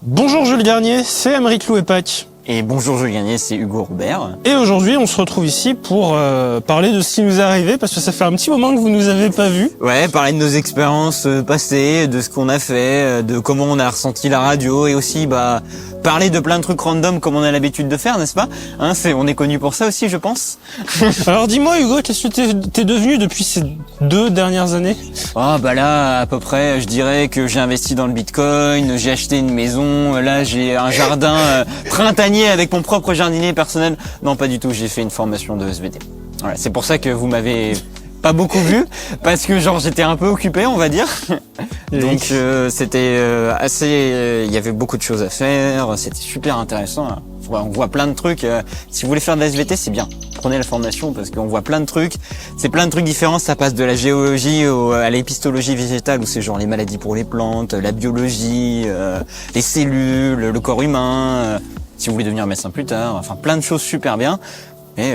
Bonjour Jules Garnier, c'est Aymeric Louet-Pac. Et bonjour Jules Garnier, c'est Hugo Robert. Et aujourd'hui, on se retrouve ici pour parler de ce qui nous est arrivé, parce que ça fait un petit moment que vous nous avez pas vus. Ouais, parler de nos expériences passées, de ce qu'on a fait, de comment on a ressenti la radio, et aussi parler de plein de trucs random comme on a l'habitude de faire, n'est-ce pas? On est connu pour ça aussi, je pense. Alors dis-moi Hugo, qu'est-ce que t'es devenu depuis ces 2 dernières années? Là, à peu près, je dirais que j'ai investi dans le Bitcoin, j'ai acheté une maison, là j'ai un jardin printanier avec mon propre jardinier personnel. Non, pas du tout, j'ai fait une formation de SVT. Voilà, c'est pour ça que vous m'avez pas beaucoup vu, parce que j'étais un peu occupé, on va dire. Donc c'était assez, il y avait beaucoup de choses à faire, c'était super intéressant. On voit plein de trucs. Si vous voulez faire de la SVT, c'est bien. Prenez la formation parce qu'on voit plein de trucs. C'est plein de trucs différents. Ça passe de la géologie à l'épistologie végétale, où c'est genre les maladies pour les plantes, la biologie, les cellules, le corps humain. Si vous voulez devenir médecin plus tard, enfin plein de choses super bien. Et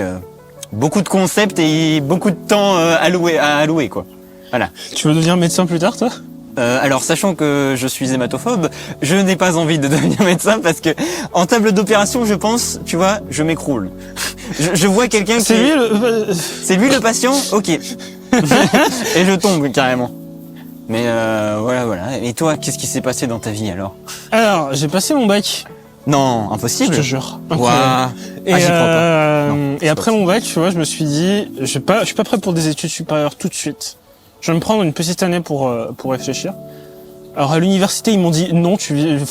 beaucoup de concepts et beaucoup de temps à allouer quoi. Voilà. Tu veux devenir médecin plus tard, toi? Alors, sachant que je suis hématophobe, je n'ai pas envie de devenir médecin parce que en table d'opération, je pense, tu vois, je m'écroule. Je vois quelqu'un qui... C'est lui le patient? Ok. Et je tombe carrément. Mais voilà. Et toi, qu'est-ce qui s'est passé dans ta vie alors? Alors, j'ai passé mon bac. Non, impossible. Je te jure. Waouh. Et, j'y crois pas. Non, et après mon bac, tu vois, je me suis dit, je suis pas prêt pour des études supérieures tout de suite. Je vais me prendre une petite année pour réfléchir. Alors à l'université, ils m'ont dit non,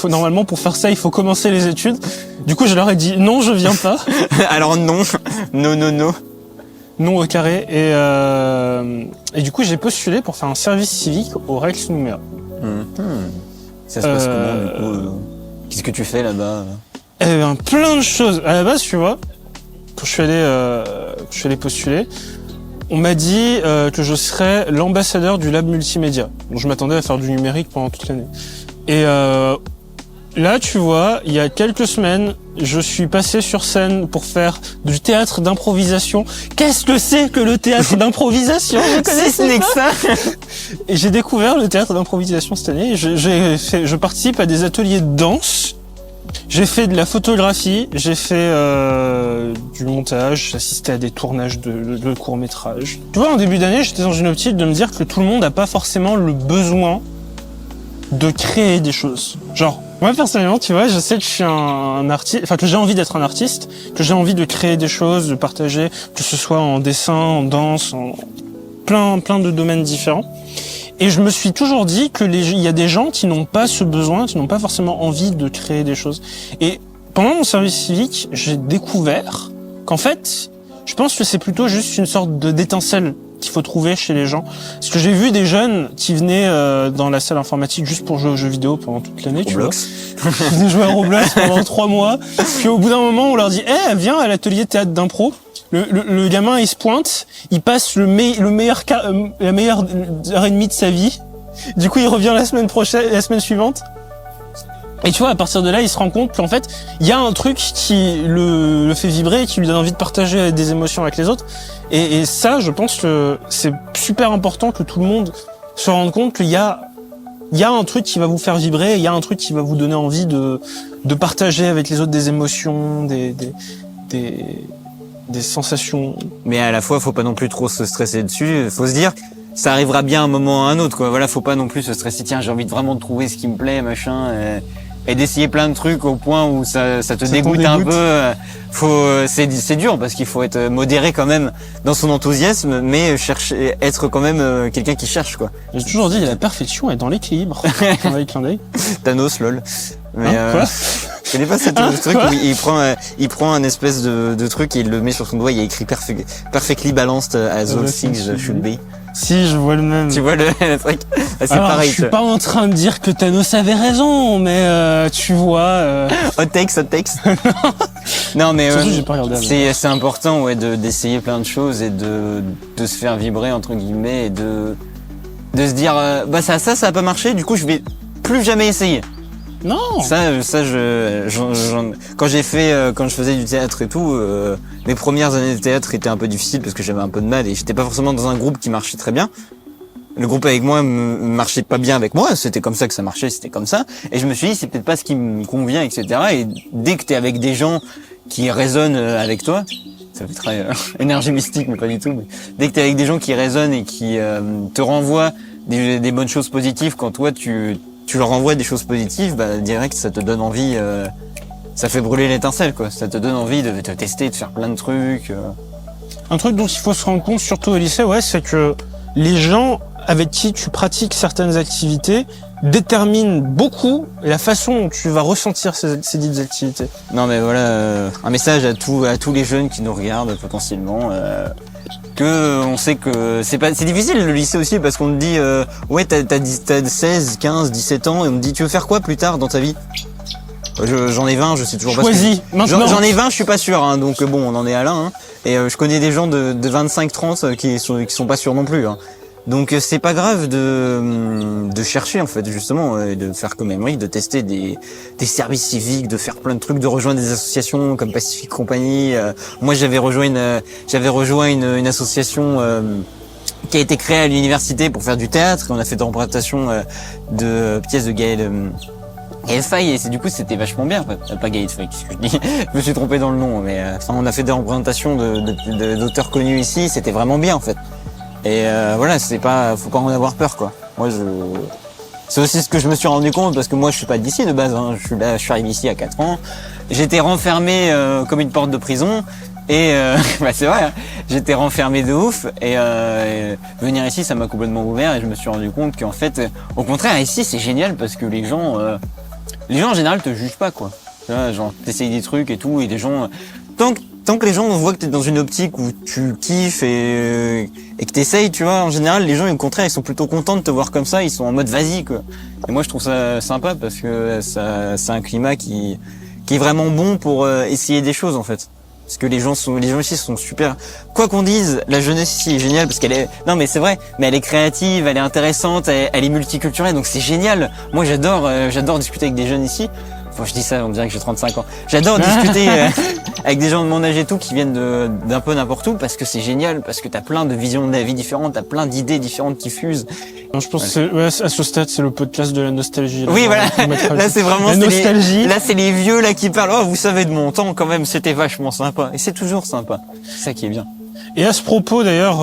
normalement pour faire ça, il faut commencer les études. Du coup, je leur ai dit non, je viens pas. Alors non. Non au carré. Et du coup, j'ai postulé pour faire un service civique au Rex Nouméa. Ça se passe comment du coup Qu'est-ce que tu fais là-bas? Plein de choses. À la base, tu vois, quand je suis allé postuler, on m'a dit que je serais l'ambassadeur du lab multimédia. Donc je m'attendais à faire du numérique pendant toute l'année. Et là, tu vois, il y a quelques semaines, je suis passé sur scène pour faire du théâtre d'improvisation. Qu'est-ce que c'est que le théâtre d'improvisation? Si ce n'est que ça. Et j'ai découvert le théâtre d'improvisation cette année. Je participe à des ateliers de danse. J'ai fait de la photographie, j'ai fait du montage, j'ai assisté à des tournages de courts-métrages. Tu vois, en début d'année, j'étais dans une optique de me dire que tout le monde n'a pas forcément le besoin de créer des choses. Genre, moi personnellement, tu vois, je sais que je suis un artiste, enfin que j'ai envie d'être un artiste, que j'ai envie de créer des choses, de partager, que ce soit en dessin, en danse, en plein de domaines différents. Et je me suis toujours dit que il y a des gens qui n'ont pas ce besoin, qui n'ont pas forcément envie de créer des choses. Et pendant mon service civique, j'ai découvert qu'en fait, je pense que c'est plutôt juste une sorte d'étincelle qu'il faut trouver chez les gens. Parce que j'ai vu des jeunes qui venaient dans la salle informatique juste pour jouer aux jeux vidéo pendant toute l'année, tu vois. Ils venaient jouer à Roblox pendant 3 mois. Puis au bout d'un moment, on leur dit « viens à l'atelier théâtre d'impro ». Le gamin, il se pointe, il passe la meilleure heure et demie de sa vie. Du coup, il revient la semaine suivante. Et tu vois, à partir de là, il se rend compte qu'en fait, il y a un truc qui le fait vibrer, qui lui donne envie de partager des émotions avec les autres. Et ça, je pense que c'est super important que tout le monde se rende compte qu'il y a un truc qui va vous faire vibrer, il y a un truc qui va vous donner envie de partager avec les autres des émotions, des sensations. Mais à la fois, faut pas non plus trop se stresser dessus. Faut se dire, ça arrivera bien un moment ou un autre, quoi. Voilà, faut pas non plus se stresser. Tiens, j'ai envie vraiment de trouver ce qui me plaît, machin, et d'essayer plein de trucs au point où ça te dégoûte un peu. C'est dur parce qu'il faut être modéré quand même dans son enthousiasme, mais être quand même quelqu'un qui cherche, quoi. J'ai toujours dit, la perfection est dans l'équilibre. Avec un œil. Thanos, lol. Mais quoi je connais pas ce truc où il prend un espèce de truc et il le met sur son doigt, il y a écrit perfectly balanced as all things should be. Si, je vois le même. Tu vois le truc? C'est alors, pareil. Je suis pas en train de dire que Thanos avait raison, mais tu vois. Hot takes. Non, mais surtout, j'ai pas regardé. C'est important, ouais, d'essayer plein de choses et de se faire vibrer entre guillemets et de se dire ça a pas marché, du coup je vais plus jamais essayer. Non. Quand je faisais du théâtre et tout, mes premières années de théâtre étaient un peu difficiles parce que j'avais un peu de mal et j'étais pas forcément dans un groupe qui marchait très bien. le groupe avec moi marchait pas bien avec moi, c'était comme ça que ça marchait, c'était comme ça. Et je me suis dit, c'est peut-être pas ce qui me convient, etc. Et dès que t'es avec des gens qui résonnent avec toi, ça fait très énergie mystique, mais pas du tout. Mais dès que t'es avec des gens qui résonnent et qui te renvoient des bonnes choses positives, quand toi tu leur renvoies des choses positives, bah direct ça te donne envie, ça fait brûler l'étincelle, quoi. Ça te donne envie de te tester, de faire plein de trucs. Un truc dont il faut se rendre compte, surtout au lycée, ouais, c'est que les gens avec qui tu pratiques certaines activités déterminent beaucoup la façon dont tu vas ressentir ces dites activités. Non mais voilà, un message à tous les jeunes qui nous regardent potentiellement, que on sait que c'est difficile le lycée aussi parce qu'on te dit ouais t'as 16, 15, 17 ans et on me dit tu veux faire quoi plus tard dans ta vie? J'en ai 20, je sais toujours pas. Choisis maintenant. J'en ai 20, je suis pas sûr, hein, donc bon, on en est à là. Hein, et je connais des gens de 25-30 qui sont pas sûrs non plus. Hein. Donc c'est pas grave de chercher en fait justement, de faire comme Emmerich, de tester des services civiques, de faire plein de trucs, de rejoindre des associations comme Pacific Company. Moi j'avais rejoint une association qui a été créée à l'université pour faire du théâtre. Et on a fait des représentations de pièces de Gaël Faye et du coup c'était vachement bien. Enfin, pas Gaël Faye, qu'est-ce que je dis? Je me suis trompé dans le nom, mais enfin on a fait des représentations d'auteurs connus ici. C'était vraiment bien en fait. Et voilà, faut pas en avoir peur, quoi. Moi, c'est aussi ce que je me suis rendu compte parce que moi, je suis pas d'ici de base. Hein. Je suis arrivé ici à 4 ans. J'étais renfermé comme une porte de prison. Et bah c'est vrai, hein. J'étais renfermé de ouf. Et venir ici, ça m'a complètement ouvert. Et je me suis rendu compte qu'en fait, au contraire, ici, c'est génial parce que les gens en général te jugent pas, quoi. Tu vois, genre t'essayes des trucs et tout, et les gens tant que les gens voient que t'es dans une optique où tu kiffes et que t'essayes, tu vois, en général, les gens, au contraire, ils sont plutôt contents de te voir comme ça, ils sont en mode vas-y, quoi. Et moi, je trouve ça sympa parce que c'est un climat qui est vraiment bon pour essayer des choses, en fait. Parce que les gens ici sont super. Quoi qu'on dise, la jeunesse ici est géniale parce non mais c'est vrai, mais elle est créative, elle est intéressante, elle est multiculturelle, donc c'est génial. Moi, j'adore discuter avec des jeunes ici. Enfin, je dis ça, on dirait que j'ai 35 ans. J'adore discuter avec des gens de mon âge et tout qui viennent d'un peu n'importe où parce que c'est génial, parce que t'as plein de visions de la vie différentes, t'as plein d'idées différentes qui fusent. Non, je pense que à ce stade, c'est le podcast de la nostalgie. Là, oui, voilà. Là, c'est vraiment la nostalgie. Là, c'est les vieux là qui parlent. Oh, vous savez, de mon temps, quand même, c'était vachement sympa. Et c'est toujours sympa. C'est ça qui est bien. Et à ce propos, d'ailleurs,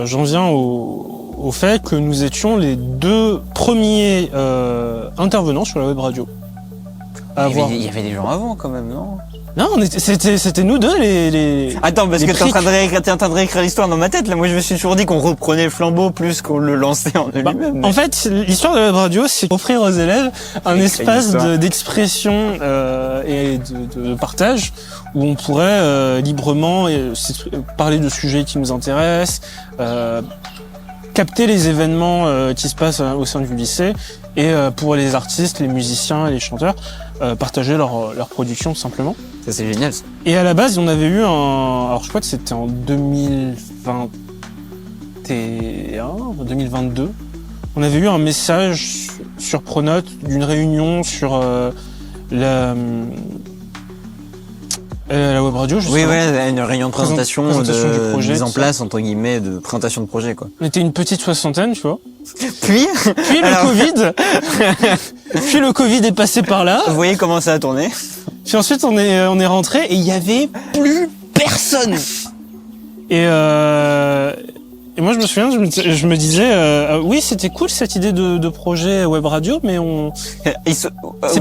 j'en viens au fait que nous étions les 2 premiers intervenants sur la web radio. Il y avait des gens avant quand même, non? Non, c'était nous deux les... Attends, parce que t'es en train de réécrire l'histoire dans ma tête, là. Moi, je me suis toujours dit qu'on reprenait le flambeau plus qu'on le lançait en lui-même. En fait, l'histoire de la web radio, c'est offrir aux élèves un espace d'expression et de partage où on pourrait librement parler de sujets qui nous intéressent, capter les événements qui se passent au sein du lycée et pour les artistes, les musiciens et les chanteurs, partager leur production tout simplement. Ça c'est génial. Ça. Et à la base, on avait eu alors je crois que c'était en 2021, 2022, on avait eu un message sur Pronote d'une réunion sur la web radio, oui, ouais, une réunion de présentation du projet, mise en place, entre guillemets, de présentation de projet, quoi. On était une petite 60aine, tu vois. Puis le Covid est passé par là. Vous voyez comment ça a tourné. Puis ensuite, on est rentré et il y avait plus personne. Et moi, je me souviens, je me disais, oui, c'était cool cette idée de projet web radio, mais c'est pas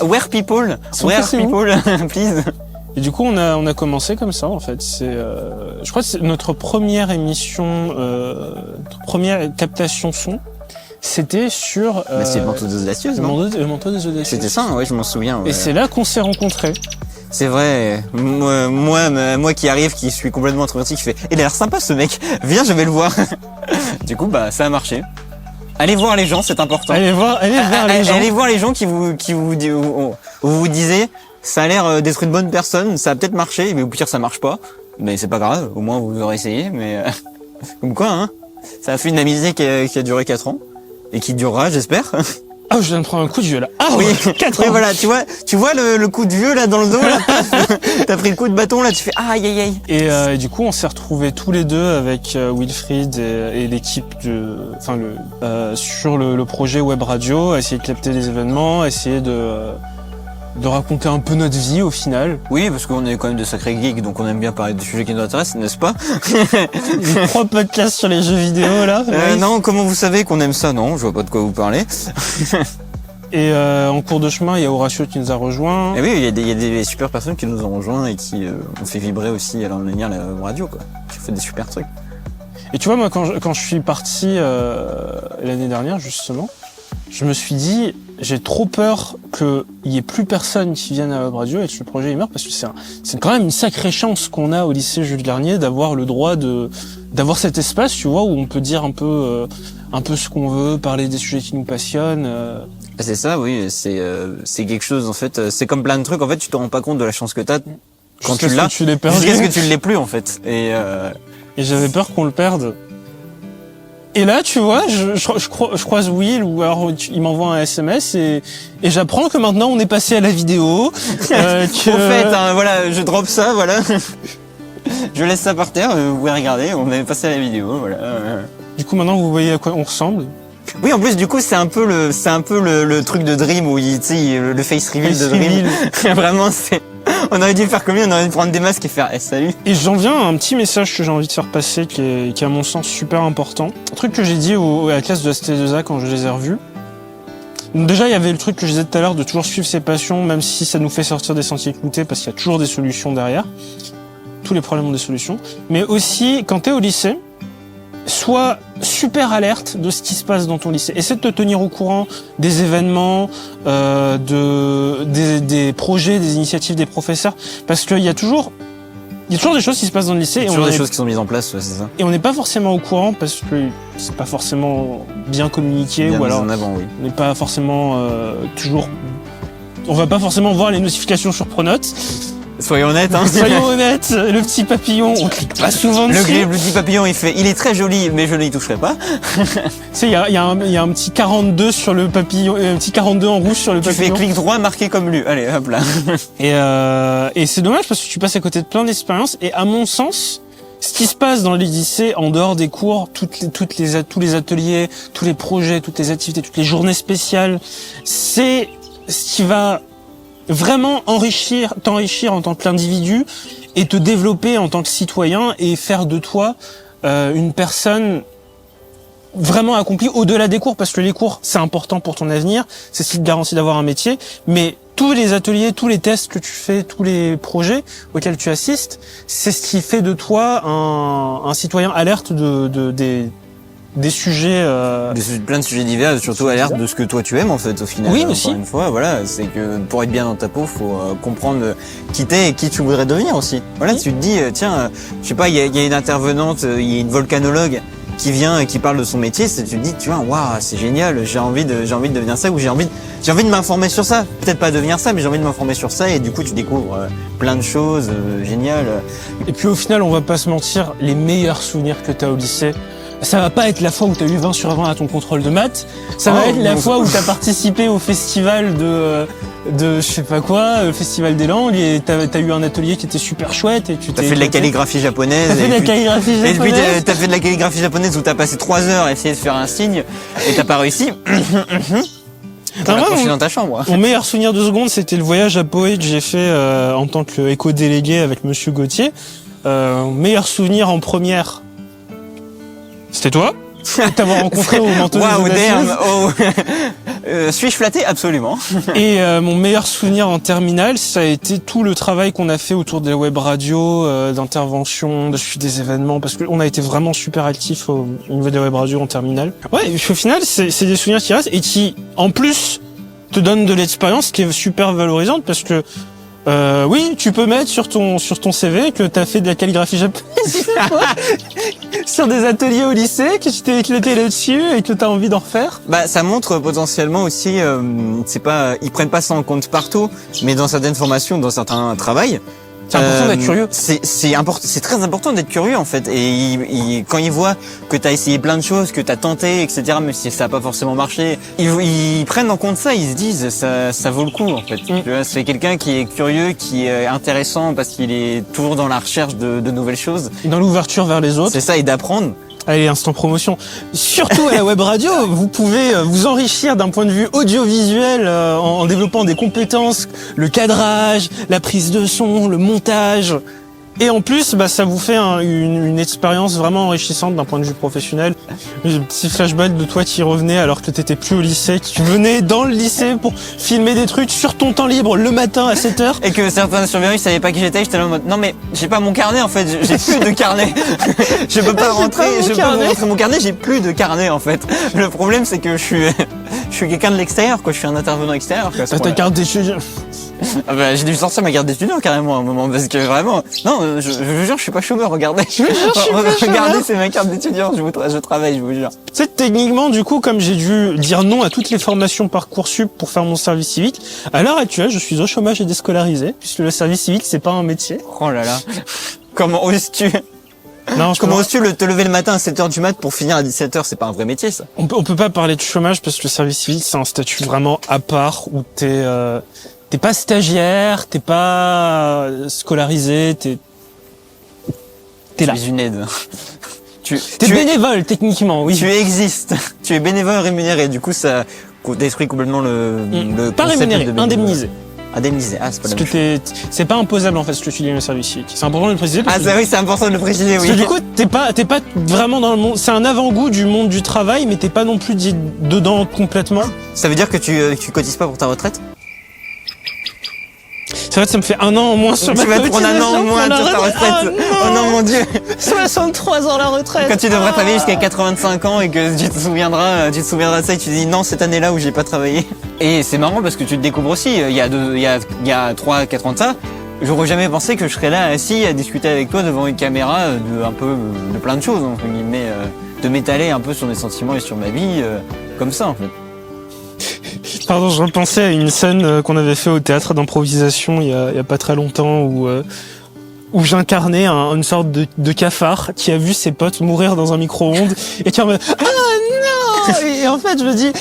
where people, please. Et du coup, on a commencé comme ça, en fait. Je crois que c'est notre première émission, notre première captation son. C'était sur... c'est le manteau des audacieuses, non? Le manteau des audacieuses. C'était ça, ouais, je m'en souviens. Ouais. Et c'est là qu'on s'est rencontrés. C'est vrai. Moi qui arrive, qui suis complètement introverti, qui fait « Il a l'air sympa ce mec, viens, je vais le voir ». Du coup, bah, ça a marché. Allez voir les gens, c'est important. Allez vers les gens. Allez voir les gens qui vous disiez « Ça a l'air d'être une bonne personne, ça a peut-être marché, mais au pire ça marche pas. » Mais c'est pas grave, au moins vous aurez essayé, mais... Comme quoi, hein. Ça a fait une amitié qui a duré 4 ans. Et qui durera, j'espère. Ah, je viens de prendre un coup de vieux là. Ah Oui, ouais, 4 oui, ans. voilà, tu vois le coup de vieux là dans le dos là, paf. T'as pris le coup de bâton là, tu fais aïe aïe aïe. Et du coup, on s'est retrouvés tous les deux avec Wilfried et l'équipe sur le projet Web Radio, à essayer de capter les événements, à essayer de raconter un peu notre vie au final. Oui, parce qu'on est quand même de sacrés geeks, donc on aime bien parler de sujets qui nous intéressent, n'est-ce pas? Les 3 podcasts sur les jeux vidéo là. Ouais. Non, comment vous savez qu'on aime ça? Non, je vois pas de quoi vous parlez. Et en cours de chemin, il y a Horatio qui nous a rejoints. Et oui, il y a des super personnes qui nous ont rejoints et qui ont fait vibrer aussi à leur manière la radio, quoi. Qui ont fait des super trucs. Et tu vois, moi, quand je suis parti l'année dernière, justement, je me suis dit, j'ai trop peur qu'il y ait plus personne qui vienne à Web Radio et que ce projet il meurt, parce que c'est quand même une sacrée chance qu'on a au lycée Jules Garnier d'avoir le droit d'avoir cet espace, tu vois, où on peut dire un peu ce qu'on veut, parler des sujets qui nous passionnent. C'est ça, oui, c'est quelque chose, en fait, c'est comme plein de trucs, en fait, tu te rends pas compte de la chance que t'as quand tu l'as, tu l'es perdu. jusqu'à ce que tu l'aies plus, en fait. Et j'avais peur qu'on le perde. Et là, tu vois, je croise Will, ou alors il m'envoie un SMS et j'apprends que maintenant on est passé à la vidéo. Au fait, hein, voilà, je drop ça, voilà. Je laisse ça par terre, vous pouvez regarder, on est passé à la vidéo, voilà. Du coup, maintenant vous voyez à quoi on ressemble. Oui, en plus, du coup, c'est un peu le truc de Dream où tu sais, le face reveal de Dream. Vraiment, on aurait dû faire comme lui, on aurait dû prendre des masques et faire salut. Et j'en viens à un petit message que j'ai envie de faire passer qui est à mon sens super important. Un truc que j'ai dit à la classe de ST2A quand je les ai revus. Donc déjà, il y avait le truc que je disais tout à l'heure de toujours suivre ses passions, même si ça nous fait sortir des sentiers cloutés, parce qu'il y a toujours des solutions derrière. Tous les problèmes ont des solutions. Mais aussi, quand t'es au lycée, sois super alerte de ce qui se passe dans ton lycée. Essaie de te tenir au courant des événements, des projets, des initiatives des professeurs, parce qu'il y a toujours des choses qui se passent dans le lycée. Il y a toujours des choses qui sont mises en place, ouais, c'est ça. Et on n'est pas forcément au courant parce que c'est pas forcément bien communiqué, bien ou alors en avant, oui. on n'est pas forcément toujours. On va pas forcément voir les notifications sur Pronote. Soyons honnêtes, hein. Soyons honnêtes, le petit papillon, on clique pas souvent dessus. Le petit papillon, il est très joli, mais je n'y toucherai pas. Tu sais, il y a un petit 42 sur le papillon, un petit 42 en rouge sur le papillon. Tu fais clic droit, marqué comme lu. Allez, hop là. Et c'est dommage parce que tu passes à côté de plein d'expériences. Et à mon sens, ce qui se passe dans les lycées, en dehors des cours, tous les ateliers, tous les projets, toutes les activités, toutes les journées spéciales, c'est ce qui va vraiment t'enrichir en tant qu'individu et te développer en tant que citoyen et faire de toi une personne vraiment accomplie au-delà des cours, parce que les cours, c'est important pour ton avenir, c'est ce qui te garantit d'avoir un métier, mais tous les ateliers, tous les tests que tu fais, tous les projets auxquels tu assistes, c'est ce qui fait de toi un citoyen alerte des sujets plein de sujets divers, surtout alerte de ce que toi tu aimes en fait au final. Oui, encore aussi. Une fois, voilà, c'est que pour être bien dans ta peau, faut comprendre qui t'es et qui tu voudrais devenir aussi. Voilà, oui. Tu te dis tiens, je sais pas, il y a une intervenante, il y a une volcanologue qui vient et qui parle de son métier, tu te dis tu vois, waouh, c'est génial, j'ai envie de devenir ça, ou j'ai envie de m'informer sur ça. Peut-être pas devenir ça, mais j'ai envie de m'informer sur ça, et du coup tu découvres plein de choses géniales. Et puis au final, on va pas se mentir, les meilleurs souvenirs que tu as au lycée, ça va pas être la fois où tu as eu 20 sur 20 à ton contrôle de maths, ça va être la fois où tu as participé au festival de je sais pas quoi, le festival des langues, et t'as eu un atelier qui était super chouette, et t'as fait de la calligraphie japonaise. T'as fait de la calligraphie japonaise. Et puis t'as fait de la calligraphie japonaise où t'as passé 3 heures à essayer de faire un signe et t'as pas réussi. T'as accroché dans ta chambre. Mon meilleur souvenir de seconde, c'était le voyage à Poé que j'ai fait en tant qu'éco-délégué avec Monsieur Gauthier. Meilleur souvenir en première, c'était toi. T'avoir rencontré au manteau des damn. Oh. Suis-je flatté? Absolument. Et mon meilleur souvenir en terminale, ça a été tout le travail qu'on a fait autour des web radios, d'intervention, de suivi des événements, parce qu'on a été vraiment super actifs au niveau des web radios en terminale. Ouais, et au final, c'est des souvenirs qui restent et qui, en plus, te donnent de l'expérience qui est super valorisante, parce que oui, tu peux mettre sur ton CV que t'as fait de la calligraphie japonaise sur des ateliers au lycée, que tu t'es éclaté là-dessus et que t'as envie d'en refaire. Bah, ça montre potentiellement aussi, c'est pas, ils prennent pas ça en compte partout, mais dans certaines formations, dans certains travails, C'est important d'être curieux. C'est très important d'être curieux en fait. Et quand ils voient que t'as essayé plein de choses, que t'as tenté, etc., même si ça a pas forcément marché, ils prennent en compte ça. Ils se disent ça vaut le coup en fait. Tu vois, c'est quelqu'un qui est curieux, qui est intéressant parce qu'il est toujours dans la recherche de nouvelles choses. Dans l'ouverture vers les autres. C'est ça, et d'apprendre. Allez, instant promotion. Surtout à la web radio, vous pouvez vous enrichir d'un point de vue audiovisuel en développant des compétences, le cadrage, la prise de son, le montage. Et en plus, ça vous fait une expérience vraiment enrichissante d'un point de vue professionnel. Un petit flashback de toi qui revenais alors que t'étais plus au lycée, tu venais dans le lycée pour filmer des trucs sur ton temps libre le matin à 7h. Et que certains surveillants, ils savaient pas qui j'étais là en mode, non mais, j'ai pas mon carnet en fait, j'ai plus de carnet. Je peux pas rentrer, mon carnet, j'ai plus de carnet en fait. Le problème, c'est que je suis quelqu'un de l'extérieur, quoi, je suis un intervenant extérieur, quoi. T'as ta carte d'étudiant. Ah j'ai dû sortir ma carte d'étudiant carrément à un moment parce que vraiment, non, je vous jure, je suis pas chômeur, regardez. Regardez, c'est ma carte d'étudiant, je travaille, je vous jure. Tu sais, techniquement, du coup, comme j'ai dû dire non à toutes les formations Parcoursup pour faire mon service civique, à l'heure actuelle, je suis au chômage et déscolarisé, puisque le service civique, c'est pas un métier. Oh là là. Comment oses-tu Comment oses-tu te lever le matin à 7h du mat pour finir à 17h? C'est pas un vrai métier, ça. On peut pas parler de chômage parce que le service civique, c'est un statut vraiment à part où t'es pas stagiaire, t'es pas scolarisé, t'es là. Tu es une aide. T'es bénévole, techniquement, oui. Tu existes. Tu es bénévole rémunéré. Du coup, ça détruit complètement le pas concept rémunéré, de bénévole. indemnisé. Indemnisé. Ah, c'est pas la même chose. C'est pas imposable, en fait, ce que tu dis dans le service civique. C'est important de le préciser. Oui, c'est important de le préciser, oui. Parce que du coup, t'es pas vraiment dans le monde, c'est un avant-goût du monde du travail, mais t'es pas non plus dedans complètement. Ça veut dire que tu cotises pas pour ta retraite? C'est vrai que ça me fait un an en moins sur ma cotisation. Tu vas prendre un an en moins sur ta retraite. Oh non, mon Dieu. 63 ans la retraite. Quand tu devras travailler jusqu'à 85 ans et que tu te souviendras de ça et tu te dis non, cette année-là où j'ai pas travaillé. Et c'est marrant parce que tu te découvres aussi, il y a 3-4 ans de ça, j'aurais jamais pensé que je serais là assis à discuter avec toi devant une caméra de plein de choses, entre guillemets, de m'étaler un peu sur mes sentiments et sur ma vie, comme ça en fait. Pardon, je repensais à une scène qu'on avait fait au théâtre d'improvisation il y a pas très longtemps où j'incarnais une sorte de cafard qui a vu ses potes mourir dans un micro-ondes et qui en mode ah non. Et en fait, je me dis,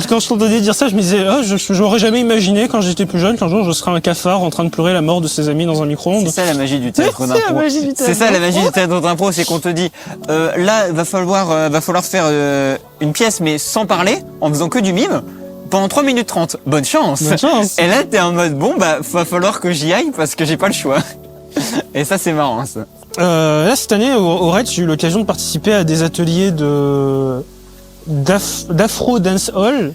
quand je t'entendais dire ça, je me disais, j'aurais jamais imaginé quand j'étais plus jeune qu'un jour je serais un cafard en train de pleurer la mort de ses amis dans un micro-ondes. C'est ça la magie du théâtre d'impro. C'est ça la magie du théâtre d'impro, c'est qu'on te dit, là, va falloir faire une pièce mais sans parler, en faisant que du mime. Pendant 3 minutes 30. Bonne chance. Bonne chance. Et là, t'es en mode, bon, va falloir que j'y aille parce que j'ai pas le choix. Et ça, c'est marrant, ça. Là, cette année, au RED, j'ai eu l'occasion de participer à des ateliers d'Afro Dance Hall.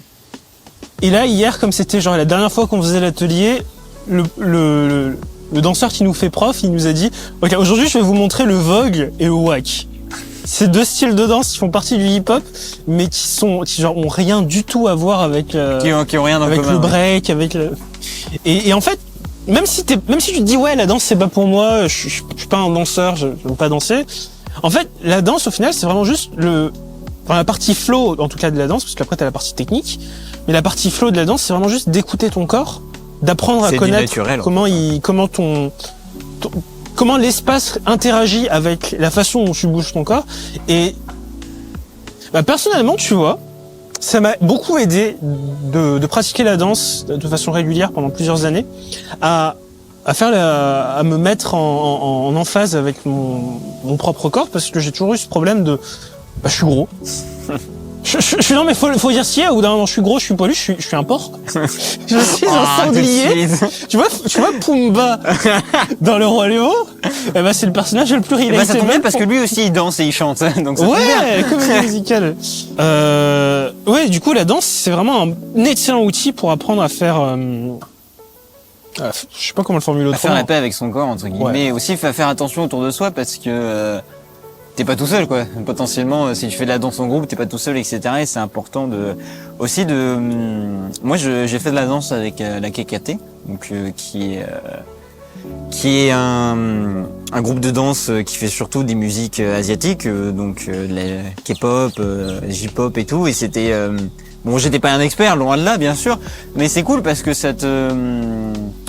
Et là, hier, comme c'était genre la dernière fois qu'on faisait l'atelier, le danseur qui nous fait prof, il nous a dit, ok, aujourd'hui, je vais vous montrer le Vogue et le Wack. C'est deux styles de danse qui font partie du hip-hop, mais qui ont rien du tout à voir avec qui ont rien avec commun, le break, avec et en fait, même si tu te dis ouais, la danse c'est pas pour moi, je suis pas un danseur, je veux pas danser. En fait, la danse au final, c'est vraiment juste la partie flow, en tout cas de la danse, parce qu'après t'as la partie technique, mais la partie flow de la danse, c'est vraiment juste d'écouter ton corps, d'apprendre à connaître comment l'espace interagit avec la façon dont tu bouges ton corps. Et personnellement, tu vois, ça m'a beaucoup aidé de pratiquer la danse de façon régulière pendant plusieurs années, à me mettre en emphase avec mon propre corps, parce que j'ai toujours eu ce problème de je suis gros. Je suis non mais faut dire si, au bout d'un moment je suis gros, je suis poilu, je suis un porc. Je suis un sanglier. Tu vois Pumba dans le Roi Léo, c'est le personnage le plus relatable. Ça tombe bien parce que lui aussi il danse et il chante, donc ça tombe bien. Comédie musicale. Du coup la danse c'est vraiment un excellent outil pour apprendre à faire je sais pas comment le formuler autrement. À faire la paix avec son corps entre guillemets, mais aussi faire attention autour de soi parce que t'es pas tout seul, quoi. Potentiellement, si tu fais de la danse en groupe, t'es pas tout seul, etc. Et c'est important moi, j'ai fait de la danse avec la KKT, donc qui est un groupe de danse qui fait surtout des musiques asiatiques, donc la K-pop, J-pop et tout. Et c'était Bon, j'étais pas un expert, loin de là, bien sûr, mais c'est cool parce que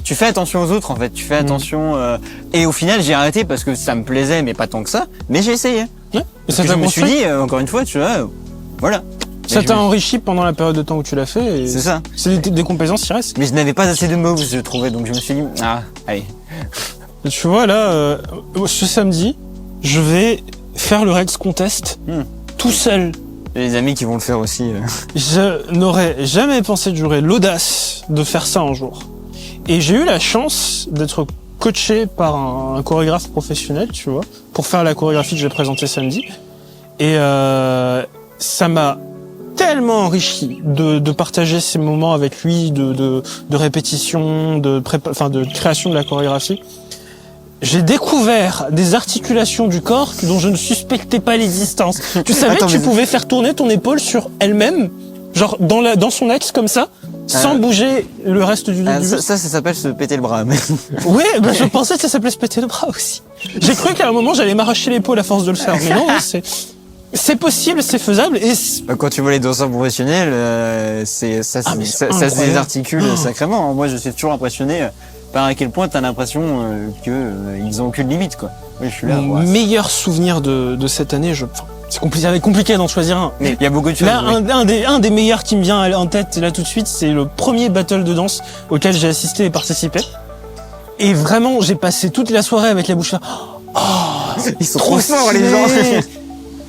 tu fais attention aux autres, en fait. Tu fais attention, et au final, j'ai arrêté parce que ça me plaisait, mais pas tant que ça. Mais j'ai essayé. Ouais. Et Ça je me suis dit, encore une fois, tu vois, voilà. Ça t'a enrichi pendant la période de temps où tu l'as fait. C'est ça. C'est des compétences qui restent. Mais je n'avais pas assez de moves, je trouvais, donc je me suis dit, allez. Tu vois, là, ce samedi, je vais faire le Rex Contest tout seul. Il y a des amis qui vont le faire aussi. Je n'aurais jamais pensé que j'aurais l'audace de faire ça un jour. Et j'ai eu la chance d'être coaché par un chorégraphe professionnel, tu vois, pour faire la chorégraphie que je vais présenter samedi. Et ça m'a tellement enrichi de partager ces moments avec lui, de répétition, de création de la chorégraphie. J'ai découvert des articulations du corps dont je ne suspectais pas l'existence. Tu savais que tu pouvais faire tourner ton épaule sur elle-même, genre dans son axe comme ça, sans bouger le reste du ça s'appelle se péter le bras. Mais... Ouais, je pensais que ça s'appelait se péter le bras aussi. J'ai cru qu'à un moment j'allais m'arracher l'épaule à force de le faire, mais non, c'est possible, c'est faisable. Et quand tu vois les danseurs professionnels, ça se désarticule sacrément. Moi, je suis toujours impressionné par à quel point t'as l'impression ils ont aucune limite, quoi. Oui, je suis là. Mon meilleur souvenir de cette année, c'est compliqué d'en choisir un. Mais il y a beaucoup de choses. Là, un des meilleurs qui me vient en tête là tout de suite, c'est le premier battle de danse auquel j'ai assisté et participé. Et vraiment, j'ai passé toute la soirée avec la bouche là. Oh, ils sont trop forts, les gens.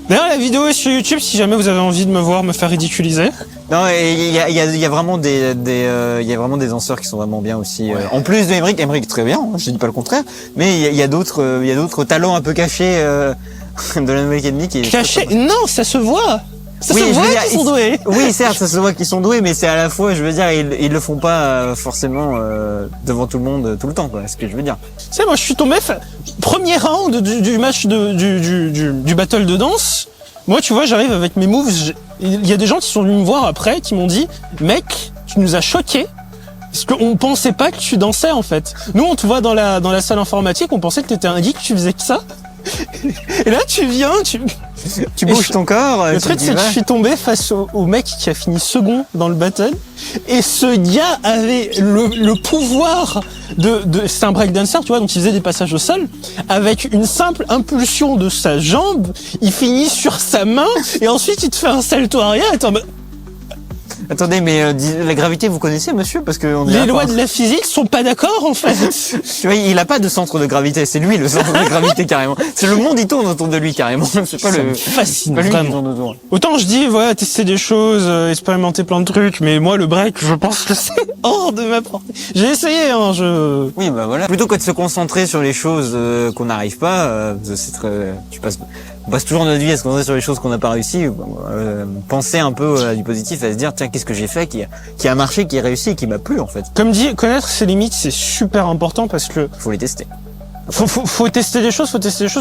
D'ailleurs, la vidéo est sur YouTube si jamais vous avez envie de me voir me faire ridiculiser. Non, il y a vraiment des danseurs qui sont vraiment bien aussi. Ouais. En plus de Emric très bien, je dis pas le contraire, mais il y a d'autres talents un peu cachés de la Nouvelle Academy qui est cachés. Non, ça se voit. Ça se voit qu'ils sont doués. Oui, certes, ça se voit qu'ils sont doués, mais c'est à la fois, je veux dire, ils le font pas forcément devant tout le monde tout le temps, quoi. C'est ce que je veux dire. Tu sais, moi, je suis tombé premier round du match du battle de danse. Moi, tu vois, j'arrive avec mes moves. Il y a des gens qui sont venus me voir après, qui m'ont dit, mec, tu nous as choqués. Parce qu'on pensait pas que tu dansais, en fait. Nous, on te voit dans la salle informatique, on pensait que t'étais un geek, tu faisais que ça. Et là, tu viens, tu bouges ton corps. Le truc, c'est que je suis tombé face au mec qui a fini second dans le battle. Et ce gars avait le pouvoir c'est un breakdancer, tu vois, donc il faisait des passages au sol. Avec une simple impulsion de sa jambe, il finit sur sa main, et ensuite il te fait un salto arrière, et Attendez, mais la gravité, vous connaissez, monsieur? Parce que les lois de la physique sont pas d'accord, en fait. Tu vois, il a pas de centre de gravité. C'est lui, le centre de gravité, carrément. C'est le monde, il tourne autour de lui, carrément. C'est pas le... fascine, pas lui vraiment. qui tourne autour. Autant je dis, voilà, tester des choses, expérimenter plein de trucs, mais moi, le break, je pense que c'est hors de ma portée. J'ai essayé, hein, Oui, bah voilà. Plutôt que de se concentrer sur les choses qu'on n'arrive pas, on passe toujours notre vie à se concentrer sur les choses qu'on n'a pas réussi. Penser un peu à du positif, à se dire, tiens, qu'est-ce que j'ai fait qui a marché, qui a réussi et qui m'a plu, en fait. Comme dit, connaître ses limites, c'est super important parce que... Faut les tester. Faut tester des choses,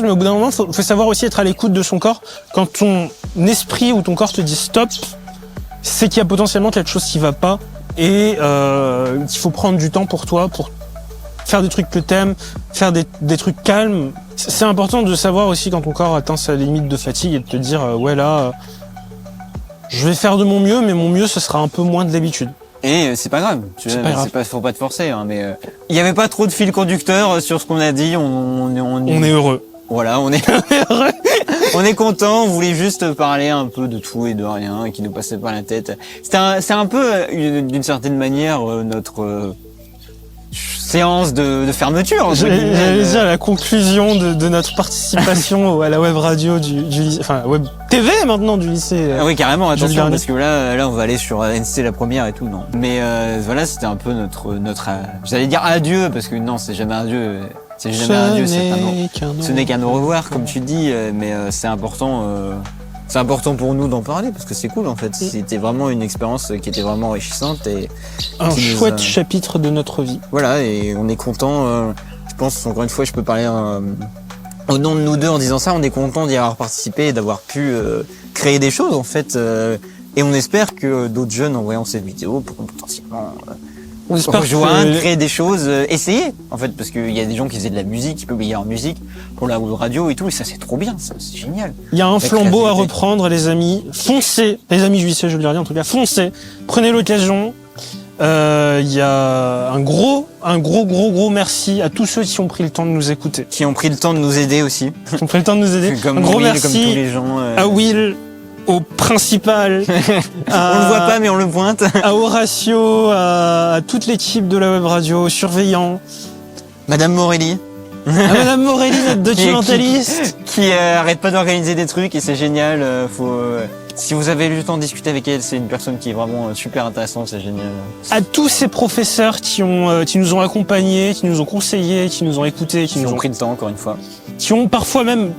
mais au bout d'un moment, faut savoir aussi être à l'écoute de son corps. Quand ton esprit ou ton corps te dit stop, c'est qu'il y a potentiellement quelque chose qui va pas et qu'il faut prendre du temps pour toi, pour faire des trucs que t'aimes, faire des trucs calmes. C'est important de savoir aussi quand ton corps atteint sa limite de fatigue et de te dire ouais là, je vais faire de mon mieux, mais mon mieux ce sera un peu moins de l'habitude. Et c'est pas grave, faut pas te forcer, hein, mais il y avait pas trop de fil conducteur sur ce qu'on a dit. On est heureux. Voilà, on est heureux. On est content. On voulait juste parler un peu de tout et de rien qui nous passait par la tête. C'est un peu d'une certaine manière notre séance de fermeture. J'allais dire la conclusion de notre participation à la web radio du lycée, enfin web TV maintenant du lycée. Oui, carrément, attention, parce que là on va aller sur NC la première et tout, non. Mais voilà, c'était un peu notre j'allais dire adieu, parce que non, c'est jamais un adieu. C'est jamais un adieu, ce n'est qu'un au revoir, comme tu dis, mais c'est important pour nous d'en parler parce que c'est cool en fait. C'était vraiment une expérience qui était vraiment enrichissante et un chouette chapitre de notre vie. Voilà, et on est content. Je pense encore une fois, je peux parler au nom de nous deux en disant ça. On est content d'y avoir participé et d'avoir pu créer des choses en fait. Et on espère que d'autres jeunes en voyant cette vidéo pourront potentiellement On espère rejoindre, que- créer des choses, essayer en fait, parce qu'il y a des gens qui faisaient de la musique, qui publiaient en musique pour la radio et tout, et ça c'est trop bien, ça c'est génial. Il y a un La flambeau à créativité. reprendre, les amis. Foncez, les amis juifs, je veux le dire en tout cas, foncez. Prenez l'occasion. Il y a un gros merci à tous ceux qui ont pris le temps de nous écouter, Qui ont pris le temps de nous aider aussi. qui ont pris le temps de nous aider. Comme Un gros Will, merci comme tous les gens. à Will, au principal, On le voit pas, mais on le pointe. à Horatio, à toute l'équipe de la web radio, aux surveillants, Madame Morelli, à Madame Morelli, notre documentaliste. qui arrête pas d'organiser des trucs et c'est génial. Si vous avez eu le temps de discuter avec elle, c'est une personne qui est vraiment super intéressante, c'est génial. À tous ces professeurs qui nous ont accompagnés, qui nous ont conseillés, qui nous ont écoutés, Ils ont pris le temps encore une fois. qui ont parfois même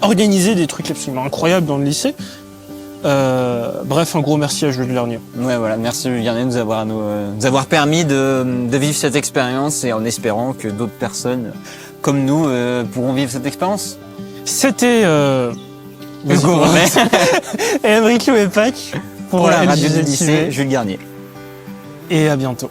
organisé des trucs absolument incroyables dans le lycée. Bref, un gros merci à Jules Lernier. Ouais, voilà. Merci Julien de nous avoir permis de vivre cette expérience et en espérant que d'autres personnes comme nous pourront vivre cette expérience. C'était Le gourmet et Enrico et Pâques pour la LGZ radio du lycée TV. Jules Garnier. Et à bientôt.